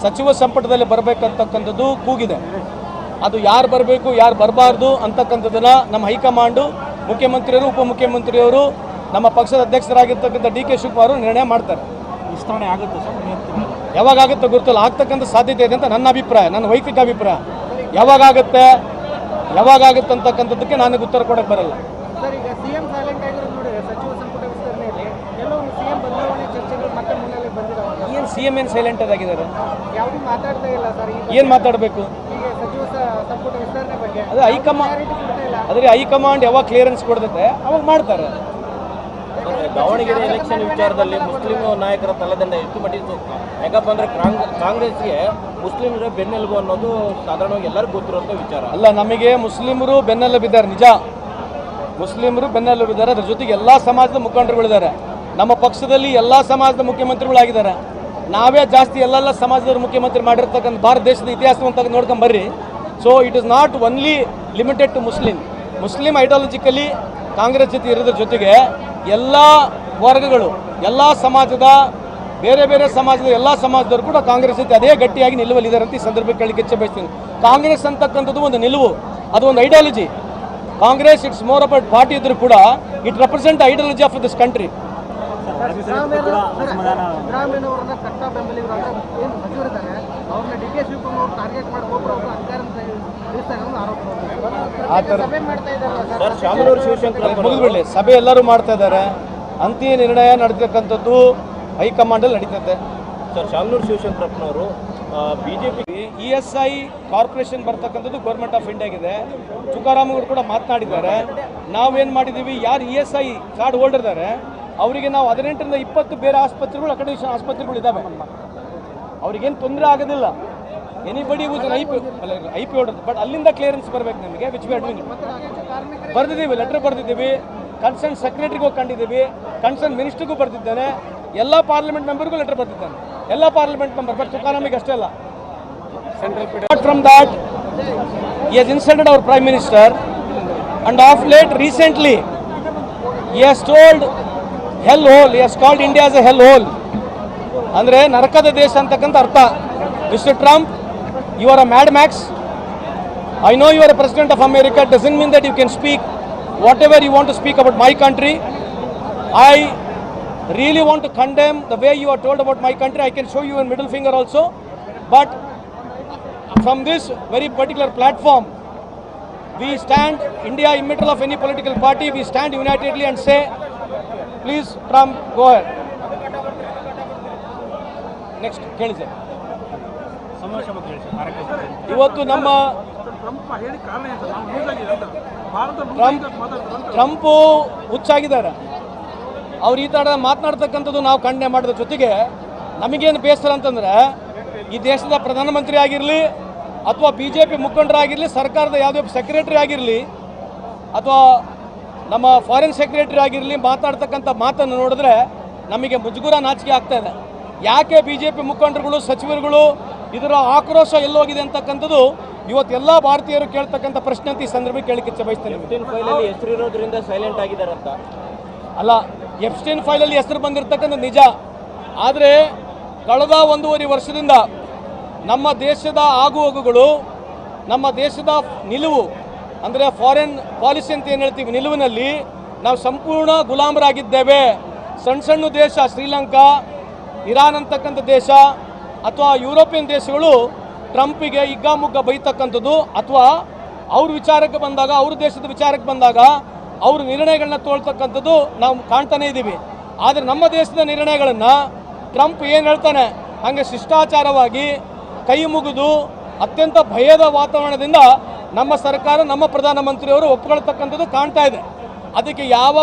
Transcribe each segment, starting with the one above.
ಸಚಿವ ಸಂಪುಟದಲ್ಲಿ ಬರಬೇಕಂತಕ್ಕಂಥದ್ದು ಕೂಗಿದೆ. ಅದು ಯಾರು ಬರಬೇಕು ಯಾರು ಬರಬಾರ್ದು ಅಂತಕ್ಕಂಥದ್ದನ್ನು ನಮ್ಮ ಹೈಕಮಾಂಡು ಮುಖ್ಯಮಂತ್ರಿಯವರು ಉಪಮುಖ್ಯಮಂತ್ರಿಯವರು ನಮ್ಮ ಪಕ್ಷದ ಅಧ್ಯಕ್ಷರಾಗಿರ್ತಕ್ಕಂಥ ಡಿ ಕೆ ಶಿವಕುಮಾರ್ ನಿರ್ಣಯ ಮಾಡ್ತಾರೆ. ವಿಸ್ತರಣೆ ಆಗುತ್ತೆ ಸರ್, ಯಾವಾಗ ಆಗುತ್ತೆ ಗೊತ್ತಿಲ್ಲ, ಆಗ್ತಕ್ಕಂಥ ಸಾಧ್ಯತೆ ಇದೆ ಅಂತ ನನ್ನ ಅಭಿಪ್ರಾಯ, ನನ್ನ ವೈಯಕ್ತಿಕ ಅಭಿಪ್ರಾಯ. ಯಾವಾಗ ಆಗುತ್ತೆ ಅಂತಕ್ಕಂಥದ್ದಕ್ಕೆ ನನಗೆ ಉತ್ತರ ಕೊಡಕ್ಕೆ ಬರಲ್ಲ. ಸರ್, ಈಗ ಸಿಎಂ ಸೈಲೆಂಟ್ ಆಗಿರೋದು ನೋಡಿ, ಸಚಿವ ಸಂಪುಟ ವಿಸ್ತರಣೆಯಲ್ಲಿ ಎಲ್ಲವೂ ಸಿಎಂ ಬದಲಾವಣೆ ಚರ್ಚೆಗಳು ಮತ್ತೆ ಮುನ್ನೆಲೆ ಬಂದಿದ್ದಾವೆ. ಏನು ಸಿಎಂ ಏನು ಸೈಲೆಂಟ್ ಆಗಿದ್ದಾರೆ? ಯಾವುದು ಮಾತಾಡ್ತಾ ಇಲ್ಲ ಸರ್. ಏನು ಮಾತಾಡಬೇಕು? ಈಗ ಸಚಿವ ಸಂಪುಟ ವಿಸ್ತರಣೆ ಬಗ್ಗೆ ಅದೇ ಹೈಕಮಾಂಡ್ ಯಾವಾಗ ಕ್ಲಿಯರೆನ್ಸ್ ಕೊಡ್ತೈತೆ ಅವಾಗ ಮಾಡ್ತಾರೆ. ದಾವಣಗೆರೆ ಎಲೆಕ್ಷನ್ ವಿಚಾರದಲ್ಲಿ ಮುಸ್ಲಿಂ ನಾಯಕರ ತಲೆದಂಡ ಎಷ್ಟು ಮಟ್ಟಿಗೆ? ಯಾಕಪ್ಪ ಅಂದ್ರೆ ಕಾಂಗ್ರೆಸ್ಗೆ ಮುಸ್ಲಿಮರ ಬೆನ್ನೆಲುಬು ಅನ್ನೋದು ಸಾಧಾರಣವಾಗಿ ಎಲ್ಲರಿಗೂ ಗೊತ್ತಿರುವಂಥ ವಿಚಾರ ಅಲ್ಲ. ನಮಗೆ ಮುಸ್ಲಿಮರು ಬೆನ್ನೆಲುಬಿದ್ದಾರೆ, ನಿಜ. ಮುಸ್ಲಿಮರು ಬೆನ್ನೆಲುಬಿದ್ದಾರೆ, ಅದ್ರ ಜೊತೆಗೆ ಎಲ್ಲ ಸಮಾಜದ ಮುಖಂಡರುಗಳಿದ್ದಾರೆ. ನಮ್ಮ ಪಕ್ಷದಲ್ಲಿ ಎಲ್ಲ ಸಮಾಜದ ಮುಖ್ಯಮಂತ್ರಿಗಳಾಗಿದ್ದಾರೆ. ನಾವೇ ಜಾಸ್ತಿ ಎಲ್ಲ ಸಮಾಜದವ್ರ ಮುಖ್ಯಮಂತ್ರಿ ಮಾಡಿರ್ತಕ್ಕಂಥ ಭಾರತ ದೇಶದ ಇತಿಹಾಸವಂತ ನೋಡ್ಕೊಂಬರ್ರಿ. So it is not only limited to Muslim ideologically Congress ಜೊತೆ ಇರೋದ್ರ ಜೊತೆಗೆ ಎಲ್ಲ ವರ್ಗಗಳು, ಎಲ್ಲ ಸಮಾಜದ ಬೇರೆ ಬೇರೆ ಸಮಾಜದ ಎಲ್ಲ ಸಮಾಜದವರು ಕೂಡ ಕಾಂಗ್ರೆಸ್ ಜೊತೆ ಅದೇ ಗಟ್ಟಿಯಾಗಿ ನಿಲ್ಲುವಲ್ಲಿದ್ದಾರೆ ಅಂತ ಈ ಸಂದರ್ಭಕ್ಕೆ ಕೇಳಲಿಕ್ಕೆ ಇಚ್ಛೆ ಬಯಸ್ತೀನಿ. ಕಾಂಗ್ರೆಸ್ ಅಂತಕ್ಕಂಥದ್ದು ಒಂದು ನಿಲುವು, ಅದು ಒಂದು ideology. Congress it's more about party ಇದ್ರೂ ಕೂಡ it represent ideology of this country. ಸಿದ್ದರಾಮಯ್ಯನವರನ್ನ ಕಟ್ಟ ಬೆಂಬಲಿಗರಾಗ ಏನು ಸಚಿವರಿದ್ದಾರೆ ಅವ್ರನ್ನ ಡಿ ಕೆ ಶಿವಕುಮಾರ್ ಟಾರ್ಗೆಟ್ ಮಾಡ್ಕೊಂಡು ಅವರು ಅಧಿಕಾರ ಸಭೆ ಮಾಡ್ತಾ ಇದ್ದಾರೆ. ಮುಗಿದ್ಬಿಡ್ಲಿ, ಸಭೆ ಎಲ್ಲರೂ ಮಾಡ್ತಾ ಇದ್ದಾರೆ. ಅಂತಿಮ ನಿರ್ಣಯ ನಡೆದಿರ್ತಕ್ಕಂಥದ್ದು ಹೈಕಮಾಂಡಲ್ಲಿ ನಡೀತದೆ. ಸರ್, ಶಾಮನೂರು ಶಿವಶಂಕರಪ್ಪನವರು ಬಿಜೆಪಿ ESI ಕಾರ್ಪೊರೇಷನ್ ಬರ್ತಕ್ಕಂಥದ್ದು ಗೌರ್ಮೆಂಟ್ ಆಫ್ ಇಂಡಿಯಾಗಿದೆ. ತುಕಾರಾಮ್ ಅವರು ಕೂಡ ಮಾತನಾಡಿದ್ದಾರೆ. ನಾವೇನು ಮಾಡಿದ್ದೀವಿ, ಯಾರು ESI ಕಾರ್ಡ್ ಹೋಲ್ಡರ್ ಇದ್ದಾರೆ ಅವರಿಗೆ ನಾವು 18ರಿಂದ 20 ಬೇರೆ ಆಸ್ಪತ್ರೆಗಳು ಅಕಾಡೆಮಿಷನ್ ಆಸ್ಪತ್ರೆಗಳು ಇದ್ದಾವೆ. ಅವ್ರಿಗೇನು ತೊಂದರೆ ಆಗೋದಿಲ್ಲ. Anybody use IP holder, but ಅಲ್ಲಿಂದ ಕ್ಲಿಯರೆನ್ಸ್ ಬರಬೇಕು ನಮಗೆ. Which we are doing. ಬರೆದಿದ್ದೀವಿ, ಲೆಟರ್ ಬರೆದಿದ್ದೀವಿ, ಕನ್ಸರ್ನ್ ಸೆಕ್ರೆಟರಿಗೂ ಕಂಡಿದ್ದೀವಿ, ಕನ್ಸರ್ನ್ ಮಿನಿಸ್ಟರ್ಗೂ ಬರೆದಿದ್ದೇನೆ, ಎಲ್ಲ ಪಾರ್ಲಿಮೆಂಟ್ ಮೆಂಬರ್ಗೂ ಲೆಟರ್ ಬರೆದಿದ್ದಾನೆ, ಎಲ್ಲ ಪಾರ್ಲಿಮೆಂಟ್ ಮೆಂಬರ್. ಬಟ್ ತುಕಾರಾಮಿಗೆ ಅಷ್ಟೇ ಅಲ್ಲ. From that, he has insulted our Prime Minister, and of late, recently, he has told hell hole. He has called India as a hell hole. ಅಂದರೆ ನರಕದ ದೇಶ ಅಂತಕ್ಕಂಥ ಅರ್ಥ. Mister Trump, you are a mad max. I know you are a president of America. It doesn't mean that you can speak whatever you want to speak about my country. I really want to condemn the way you are told about my country. I can show you a middle finger also. But from this very particular platform, we stand, India in middle of any political party, we stand unitedly and say, please Trump, go ahead. Next, ಕೇಳಿ sir. ಇವತ್ತು ನಮ್ಮ Trump ಹುಚ್ಚಾಗಿದ್ದಾರೆ. ಅವ್ರು ಈ ಥರ ಮಾತನಾಡ್ತಕ್ಕಂಥದ್ದು ನಾವು ಖಂಡನೆ ಮಾಡೋದ್ರ ಜೊತೆಗೆ ನಮಗೇನು ಬೇಸರ ಅಂತಂದರೆ, ಈ ದೇಶದ ಪ್ರಧಾನಮಂತ್ರಿ ಆಗಿರಲಿ ಅಥವಾ BJP ಮುಖಂಡರಾಗಿರಲಿ, ಸರ್ಕಾರದ ಯಾವುದೇ ಸೆಕ್ರೆಟರಿ ಆಗಿರಲಿ ಅಥವಾ ನಮ್ಮ ಫಾರಿನ್ ಸೆಕ್ರೆಟರಿ ಆಗಿರಲಿ ಮಾತಾಡ್ತಕ್ಕಂಥ ಮಾತನ್ನು ನೋಡಿದ್ರೆ ನಮಗೆ ಮುಜುಗರ ನಾಚಿಕೆ ಆಗ್ತಾ ಇದೆ. ಯಾಕೆ BJP ಮುಖಂಡರುಗಳು ಸಚಿವರುಗಳು ಇದರ ಆಕ್ರೋಶ ಎಲ್ಲೋಗಿದೆ ಅಂತಕ್ಕಂಥದ್ದು ಇವತ್ತೆಲ್ಲ ಭಾರತೀಯರು ಕೇಳ್ತಕ್ಕಂಥ ಪ್ರಶ್ನೆ ಅಂತ ಈ ಸಂದರ್ಭಕ್ಕೆ ಕೇಳಲಿಕ್ಕೆ ಇಚ್ಛೆ ಬಯಸ್ತೇನೆ. ಎಪ್ಸ್ಟೈನ್ ಫೈಲಲ್ಲಿ ಹೆಸರಿರೋದ್ರಿಂದ ಸೈಲೆಂಟ್ ಆಗಿದ್ದಾರಂತ ಅಲ್ಲ, ಎಪ್ಸ್ಟೈನ್ ಫೈಲಲ್ಲಿ ಹೆಸರು ಬಂದಿರತಕ್ಕಂಥ ನಿಜ. ಆದರೆ ಕಳೆದ 1.5 ವರ್ಷದಿಂದ ನಮ್ಮ ದೇಶದ ಆಗುಹೋಗುಗಳು, ನಮ್ಮ ದೇಶದ ನಿಲುವು ಅಂದರೆ ಫಾರಿನ್ ಪಾಲಿಸಿ ಅಂತ ಏನು ಹೇಳ್ತೀವಿ, ನಿಲುವಿನಲ್ಲಿ ನಾವು ಸಂಪೂರ್ಣ ಗುಲಾಮರಾಗಿದ್ದೇವೆ. ಸಣ್ಣ ದೇಶ ಶ್ರೀಲಂಕಾ, ಇರಾನ್ ಅಂತಕ್ಕಂಥ ದೇಶ ಅಥವಾ ಯುರೋಪಿಯನ್ ದೇಶಗಳು ಟ್ರಂಪಿಗೆ ಹಿಗ್ಗಾಮುಗ್ಗ ಬೈತಕ್ಕಂಥದ್ದು, ಅಥವಾ ಅವ್ರ ವಿಚಾರಕ್ಕೆ ಬಂದಾಗ, ಅವ್ರ ದೇಶದ ವಿಚಾರಕ್ಕೆ ಬಂದಾಗ ಅವ್ರ ನಿರ್ಣಯಗಳನ್ನ ತೋಳ್ತಕ್ಕಂಥದ್ದು ನಾವು ಕಾಣ್ತಾನೆ ಇದ್ದೀವಿ. ಆದರೆ ನಮ್ಮ ದೇಶದ ನಿರ್ಣಯಗಳನ್ನು ಟ್ರಂಪ್ ಏನು ಹೇಳ್ತಾನೆ ಹಾಗೆ ಶಿಷ್ಟಾಚಾರವಾಗಿ ಕೈ ಮುಗಿದು ಅತ್ಯಂತ ಭಯದ ವಾತಾವರಣದಿಂದ ನಮ್ಮ ಸರ್ಕಾರ, ನಮ್ಮ ಪ್ರಧಾನಮಂತ್ರಿಯವರು ಒಪ್ಕೊಳ್ತಕ್ಕಂಥದ್ದು ಕಾಣ್ತಾ ಇದೆ. ಅದಕ್ಕೆ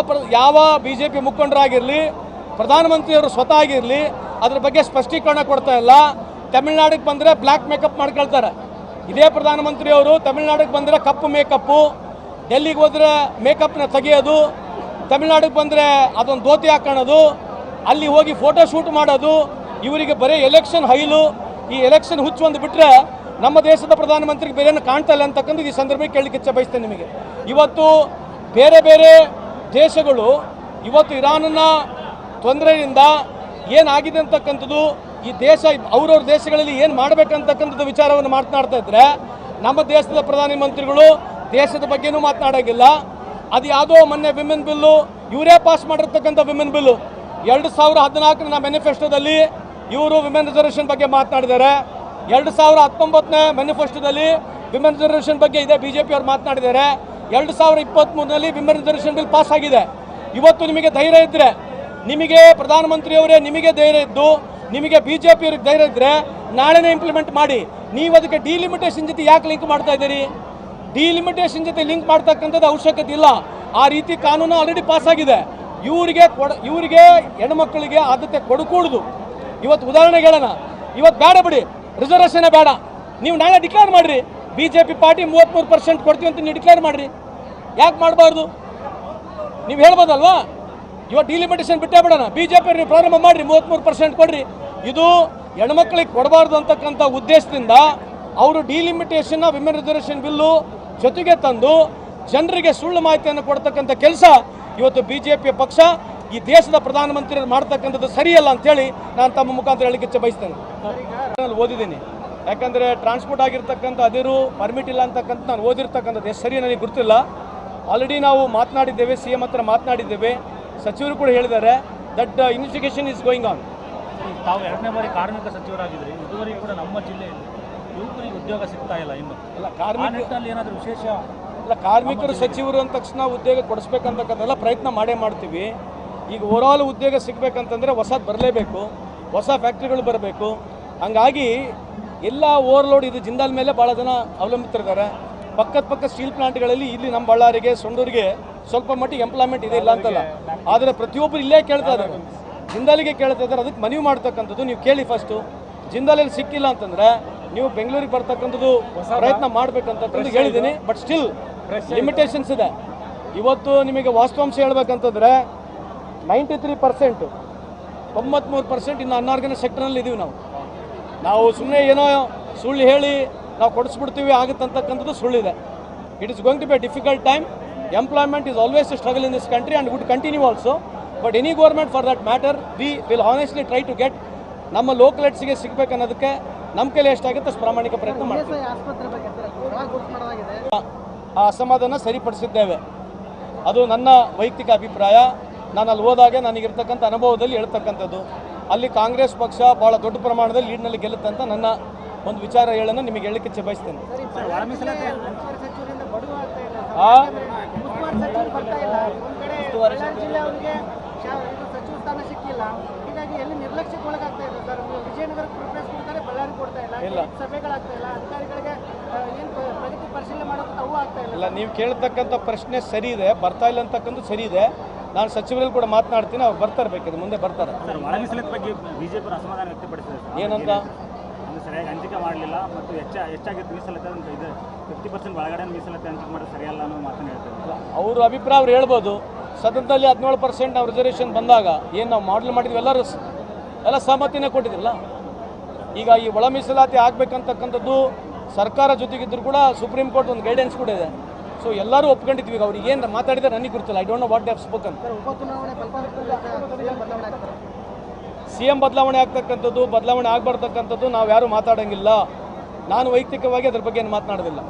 ಯಾವ BJP ಮುಖಂಡರಾಗಿರಲಿ, ಪ್ರಧಾನಮಂತ್ರಿಯವರು ಸ್ವತಃ ಆಗಿರಲಿ ಅದ್ರ ಬಗ್ಗೆ ಸ್ಪಷ್ಟೀಕರಣ ಕೊಡ್ತಾ ಇಲ್ಲ. ತಮಿಳ್ನಾಡಿಗೆ ಬಂದರೆ ಬ್ಲ್ಯಾಕ್ ಮೇಕಪ್ ಮಾಡ್ಕೊಳ್ತಾರೆ. ಇದೇ ಪ್ರಧಾನಮಂತ್ರಿಯವರು ತಮಿಳ್ನಾಡಿಗೆ ಬಂದರೆ ಕಪ್ಪು ಮೇಕಪ್ಪು, ಡೆಲ್ಲಿಗೆ ಹೋದರೆ ಮೇಕಪ್ನ ತೆಗೆಯೋದು, ತಮಿಳ್ನಾಡಿಗೆ ಬಂದರೆ ಅದೊಂದು ಧೋತಿ ಹಾಕೊಳ್ಳೋದು, ಅಲ್ಲಿ ಹೋಗಿ ಫೋಟೋ ಶೂಟ್ ಮಾಡೋದು. ಇವರಿಗೆ ಬರೀ ಎಲೆಕ್ಷನ್ ಹೈಲು, ಈ ಎಲೆಕ್ಷನ್ ಹುಚ್ಚು ಒಂದು ಬಿಟ್ಟರೆ ನಮ್ಮ ದೇಶದ ಪ್ರಧಾನಮಂತ್ರಿಗೆ ಬೇರೆಯನ್ನು ಕಾಣ್ತಾ ಇಲ್ಲ ಅಂತಕ್ಕಂಥ ಈ ಸಂದರ್ಭಕ್ಕೆ ಕೇಳಲಿಕ್ಕೆ ಇಚ್ಛೆ ಬಯಸ್ತೇನೆ ನಿಮಗೆ. ಇವತ್ತು ಬೇರೆ ಬೇರೆ ದೇಶಗಳು ಇವತ್ತು ಇರಾನ್ನ ತೊಂದರೆಯಿಂದ ಏನಾಗಿದೆ ಅಂತಕ್ಕಂಥದ್ದು ಈ ದೇಶ ಅವ್ರವ್ರ ದೇಶಗಳಲ್ಲಿ ಏನು ಮಾಡಬೇಕಂತಕ್ಕಂಥದ್ದು ವಿಚಾರವನ್ನು ಮಾತನಾಡ್ತಾ ಇದ್ರೆ ನಮ್ಮ ದೇಶದ ಪ್ರಧಾನಮಂತ್ರಿಗಳು ದೇಶದ ಬಗ್ಗೆನೂ ಮಾತನಾಡೋಂಗಿಲ್ಲ. ಅದು ಯಾವುದೋ ಮೊನ್ನೆ ವಿಮೆನ್ ಬಿಲ್ಲು ಇವರೇ ಪಾಸ್ ಮಾಡಿರ್ತಕ್ಕಂಥ ವಿಮೆನ್ ಬಿಲ್ಲು 2014ರ ಮ್ಯಾನಿಫೆಸ್ಟೋದಲ್ಲಿ ಇವರು ವಿಮೆನ್ ರಿಸರ್ವೇಷನ್ ಬಗ್ಗೆ ಮಾತನಾಡಿದ್ದಾರೆ. 2019ನೇ ಮ್ಯಾನಿಫೆಸ್ಟೋದಲ್ಲಿ ವಿಮೆನ್ ರಿಸರ್ವೇಷನ್ ಬಗ್ಗೆ ಇದೆ ಬಿಜೆಪಿ ಅವರು ಮಾತನಾಡಿದ್ದಾರೆ. 2023ನಲ್ಲಿ ವಿಮೆನ್ ರಿಸರ್ವೇಷನ್ ಬಿಲ್ ಪಾಸ್ ಆಗಿದೆ. ಇವತ್ತು ನಿಮಗೆ ಧೈರ್ಯ ಇದ್ದರೆ, ನಿಮಗೆ ಪ್ರಧಾನಮಂತ್ರಿಯವರೇ ನಿಮಗೆ ಧೈರ್ಯ ಇದ್ದು, ನಿಮಗೆ ಬಿಜೆಪಿ ಅವ್ರಿಗೆ ಧೈರ್ಯ ಇದ್ದರೆ ನಾಳೆನೇ ಇಂಪ್ಲಿಮೆಂಟ್ ಮಾಡಿ. ನೀವು ಅದಕ್ಕೆ ಡಿಲಿಮಿಟೇಷನ್ ಜೊತೆ ಯಾಕೆ ಲಿಂಕ್ ಮಾಡ್ತಾ ಇದ್ದೀರಿ? ಡಿಲಿಮಿಟೇಷನ್ ಜೊತೆ ಲಿಂಕ್ ಮಾಡ್ತಕ್ಕಂಥದ್ದು ಅವಶ್ಯಕತೆ ಇಲ್ಲ. ಆ ರೀತಿ ಕಾನೂನು ಆಲ್ರೆಡಿ ಪಾಸ್ ಆಗಿದೆ. ಇವರಿಗೆ ಹೆಣ್ಮಕ್ಳಿಗೆ ಆದ್ಯತೆ ಕೊಡಕೂಡುದು. ಇವತ್ತು ಉದಾಹರಣೆಗೆ ಹೇಳೋಣ, ಇವತ್ತು ಬೇಡ ಬಿಡಿ, ರಿಸರ್ವೇಷನ್ ಬೇಡ, ನೀವು ನಾಳೆ ಡಿಕ್ಲೇರ್ ಮಾಡಿರಿ. ಬಿಜೆಪಿ ಪಾರ್ಟಿ 33% ಕೊಡ್ತೀವಿ ಅಂತ ನೀವು ಡಿಕ್ಲೇರ್ ಮಾಡಿರಿ. ಯಾಕೆ ಮಾಡಬಾರ್ದು? ನೀವು ಹೇಳ್ಬೋದಲ್ವಾ? ಇವತ್ತು ಡಿಲಿಮಿಟೇಷನ್ ಬಿಟ್ಟೇ ಬಿಡೋಣ, ಬಿಜೆಪಿ ನೀವು ಪ್ರಾರಂಭ ಮಾಡಿರಿ, 33% ಕೊಡ್ರಿ. ಇದು ಹೆಣ್ಮಕ್ಳಿಗೆ ಕೊಡಬಾರ್ದು ಅಂತಕ್ಕಂಥ ಉದ್ದೇಶದಿಂದ ಅವರು ಡಿಲಿಮಿಟೇಷನ್ ವಿಮೆನ್ ರಿಸರ್ವೇಷನ್ ಬಿಲ್ಲು ಜೊತೆಗೆ ತಂದು ಜನರಿಗೆ ಸುಳ್ಳು ಮಾಹಿತಿಯನ್ನು ಕೊಡ್ತಕ್ಕಂಥ ಕೆಲಸ ಇವತ್ತು ಬಿಜೆಪಿಯ ಪಕ್ಷ ಈ ದೇಶದ ಪ್ರಧಾನಮಂತ್ರಿಗಳು ಮಾಡ್ತಕ್ಕಂಥದ್ದು ಸರಿಯಲ್ಲ ಅಂತೇಳಿ ನಾನು ತಮ್ಮ ಮುಖಾಂತರ ಹೇಳಿಕೆ ಬಯಸ್ತೇನೆ. ನಾನು ಓದಿದ್ದೀನಿ, ಯಾಕಂದರೆ ಟ್ರಾನ್ಸ್ಪೋರ್ಟ್ ಆಗಿರ್ತಕ್ಕಂಥ ಅದಿರು ಪರ್ಮಿಟ್ ಇಲ್ಲ ಅಂತಕ್ಕಂಥ ನಾನು ಓದಿರ್ತಕ್ಕಂಥದ್ದು ಎಷ್ಟು ಸರಿ ನನಗೆ ಗೊತ್ತಿಲ್ಲ. ಆಲ್ರೆಡಿ ನಾವು ಮಾತನಾಡಿದ್ದೇವೆ, ಸಿ ಎಂ ಹತ್ರ ಮಾತನಾಡಿದ್ದೇವೆ, ಸಚಿವರು ಕೂಡ ಹೇಳಿದ್ದಾರೆ that investigation is going on. ತಾವು 2ನೇ ಬಾರಿ ಕಾರ್ಮಿಕ ಸಚಿವರಾಗಿದ್ದರೆ ಇದುವರೆಗೂ ಕೂಡ ನಮ್ಮ ಜಿಲ್ಲೆಯಲ್ಲಿ ಯುವಕರಿಗೆ ಉದ್ಯೋಗ ಸಿಗ್ತಾ ಇಲ್ಲ. ಇನ್ನು ಅಲ್ಲ ಕಾರ್ಮಿಕರಲ್ಲಿ ಏನಾದರೂ ವಿಶೇಷ ಅಲ್ಲ, ಕಾರ್ಮಿಕರು ಸಚಿವರು ಅಂದ ತಕ್ಷಣ ಉದ್ಯೋಗ ಕೊಡಿಸ್ಬೇಕಂತಕ್ಕಂಥೆಲ್ಲ ಪ್ರಯತ್ನ ಮಾಡ್ತೀವಿ. ಈಗ ಓವರಾಲ್ ಉದ್ಯೋಗ ಸಿಗಬೇಕಂತಂದರೆ ಹೊಸದು ಬರಲೇಬೇಕು, ಹೊಸ ಫ್ಯಾಕ್ಟ್ರಿಗಳು ಬರಬೇಕು. ಹಂಗಾಗಿ ಎಲ್ಲ ಓವರ್ಲೋಡ್ ಇದು ಜಿಂದಾಲ್ ಮೇಲೆ ಭಾಳ ಜನ ಅವಲಂಬಿತರಿದ್ದಾರೆ. ಪಕ್ಕ ಸ್ಟೀಲ್ ಪ್ಲಾಂಟ್ಗಳಲ್ಲಿ ಇಲ್ಲಿ ನಮ್ಮ ಬಳ್ಳಾರಿಗೆ ಸೊಂಡೂರಿಗೆ ಸ್ವಲ್ಪ ಮಟ್ಟಿಗೆ ಎಂಪ್ಲಾಯ್ಮೆಂಟ್ ಇದೆ, ಇಲ್ಲ ಅಂತಲ್ಲ. ಆದರೆ ಪ್ರತಿಯೊಬ್ಬರು ಇಲ್ಲೇ ಕೇಳ್ತಾ ಇದ್ದಾರೆ, ಜಿಂದಾಲಿಗೆ ಕೇಳ್ತಾ ಇದ್ದಾರೆ. ಅದಕ್ಕೆ ಮನವಿ ಮಾಡ್ತಕ್ಕಂಥದ್ದು ನೀವು ಕೇಳಿ ಫಸ್ಟು. ಜಿಂದಾಲಲ್ಲಿ ಸಿಕ್ಕಿಲ್ಲ ಅಂತಂದರೆ ನೀವು ಬೆಂಗಳೂರಿಗೆ ಬರ್ತಕ್ಕಂಥದ್ದು ಪ್ರಯತ್ನ ಮಾಡಬೇಕಂತಕ್ಕಂಥ ಹೇಳಿದ್ದೀನಿ. ಬಟ್ ಸ್ಟಿಲ್ ಲಿಮಿಟೇಷನ್ಸ್ ಇದೆ. ಇವತ್ತು ನಿಮಗೆ ವಾಸ್ತವಾಂಶ ಹೇಳ್ಬೇಕಂತಂದರೆ 93%, 93% ಇನ್ನು ಅನ್ಆರ್ಗನೈಸ್ ಸೆಕ್ಟರ್ನಲ್ಲಿ ಇದ್ದೀವಿ ನಾವು ಸುಮ್ಮನೆ ಏನೋ ಸುಳ್ಳು ಹೇಳಿ ನಾವು ಕೊಡಿಸ್ಬಿಡ್ತೀವಿ ಆಗುತ್ತಂತಕ್ಕಂಥದ್ದು ಸುಳ್ಳಿದೆ. It is going to be a difficult time. Employment is always a struggle in this country and would continue also. But any government for that matter we will honestly try to get ನಮ್ಮ ಲೋಕಲೈಟ್ಸ್ಗೆ ಸಿಗಬೇಕನ್ನೋದಕ್ಕೆ ನಮ್ಮ ಕೈಲಿ ಎಷ್ಟಾಗುತ್ತೆ ಅಷ್ಟು ಪ್ರಾಮಾಣಿಕ ಪ್ರಯತ್ನ ಮಾಡ್ತೀವಿ. ಆ ಅಸಮಾಧಾನ ಸರಿಪಡಿಸಿದ್ದೇವೆ, ಅದು ನನ್ನ ವೈಯಕ್ತಿಕ ಅಭಿಪ್ರಾಯ. ನಾನು ಅಲ್ಲಿ ಹೋದಾಗ ನನಗಿರ್ತಕ್ಕಂಥ ಅನುಭವದಲ್ಲಿ ಹೇಳ್ತಕ್ಕಂಥದ್ದು. ಅಲ್ಲಿ ಕಾಂಗ್ರೆಸ್ ಪಕ್ಷ ಭಾಳ ದೊಡ್ಡ ಪ್ರಮಾಣದಲ್ಲಿ ಲೀಡ್ನಲ್ಲಿ ಗೆಲ್ಲುತ್ತೆ ಅಂತ ನನ್ನ ಒಂದು ವಿಚಾರ ಹೇಳೋಣ ನಿಮಗೆ ಹೇಳಲಿಕ್ಕೆ ಬಯಸ್ತೇನೆ. ಇಲ್ಲ, ನೀವು ಕೇಳ್ತಕ್ಕಂಥ ಪ್ರಶ್ನೆ ಸರಿ ಇದೆ, ಬರ್ತಾ ಇಲ್ಲ ಅಂತಕ್ಕಂಥ ಸರಿ ಇದೆ. ನಾನು ಸಚಿವರಲ್ಲಿ ಕೂಡ ಮಾತನಾಡ್ತೀನಿ, ಅವ್ರು ಬರ್ತಾರೆ, ಬೇಕಿದೆ ಮುಂದೆ ಬರ್ತಾರೆ. ಬಗ್ಗೆ ಬಿಜೆಪಿ ಅಸಮಾಧಾನ ವ್ಯಕ್ತಪಡಿಸಿದೆ. ಏನಂತ? ಸರಿಯಾಗಿ ಹಂಚಿಕೆ ಮಾಡಲಿಲ್ಲ ಮತ್ತು ಹೆಚ್ಚಾಗಿತ್ತು ಮೀಸಲಾತಿ ಅಂತ ಇದೆ. 50% ಒಳಗಡೆ ಮೀಸಲಾತಿ ಹಂಚಿಕೆ ಮಾಡೋದು ಸರಿಯಲ್ಲ ಅನ್ನೋ ಮಾತನ್ನು ಹೇಳ್ತಾರೆ. ಅವ್ರ ಅಭಿಪ್ರಾಯ ಅವ್ರು ಹೇಳ್ಬೋದು. ಸದನದಲ್ಲಿ 17% ನಾವು ರಿಸರ್ವೇಷನ್ ಬಂದಾಗ ಏನು ನಾವು ಮಾಡಲ್ ಮಾಡಿದ್ವಿ, ಎಲ್ಲ ಸಹಮತಿನೇ ಕೊಟ್ಟಿದ್ರಲ್ಲ. ಈಗ ಈ ಒಳ ಮೀಸಲಾತಿ ಆಗಬೇಕಂತಕ್ಕಂಥದ್ದು ಸರ್ಕಾರ ಜೊತೆಗಿದ್ರು ಕೂಡ ಸುಪ್ರೀಂ ಕೋರ್ಟ್ ಒಂದು ಗೈಡೆನ್ಸ್ ಕೂಡ ಇದೆ. ಸೊ ಎಲ್ಲರೂ ಒಪ್ಕೊಂಡಿದ್ವಿ. ಈಗ ಅವ್ರಿಗೆ ಏನು ಮಾತಾಡಿದ್ರೆ ನನಗೆ ಗೊತ್ತಿಲ್ಲ. I don't know what they have spoken. CM ಬದಲಾವಣೆ ಆಗ್ತಕ್ಕಂಥದ್ದು, ಬದಲಾವಣೆ ಆಗಬಾರ್ದಕ್ಕಂಥದ್ದು ನಾವು ಯಾರೂ ಮಾತಾಡೋಂಗಿಲ್ಲ. ನಾನು ವೈಯಕ್ತಿಕವಾಗಿ ಅದ್ರ ಬಗ್ಗೆ ಏನು ಮಾತನಾಡೋದಿಲ್ಲ.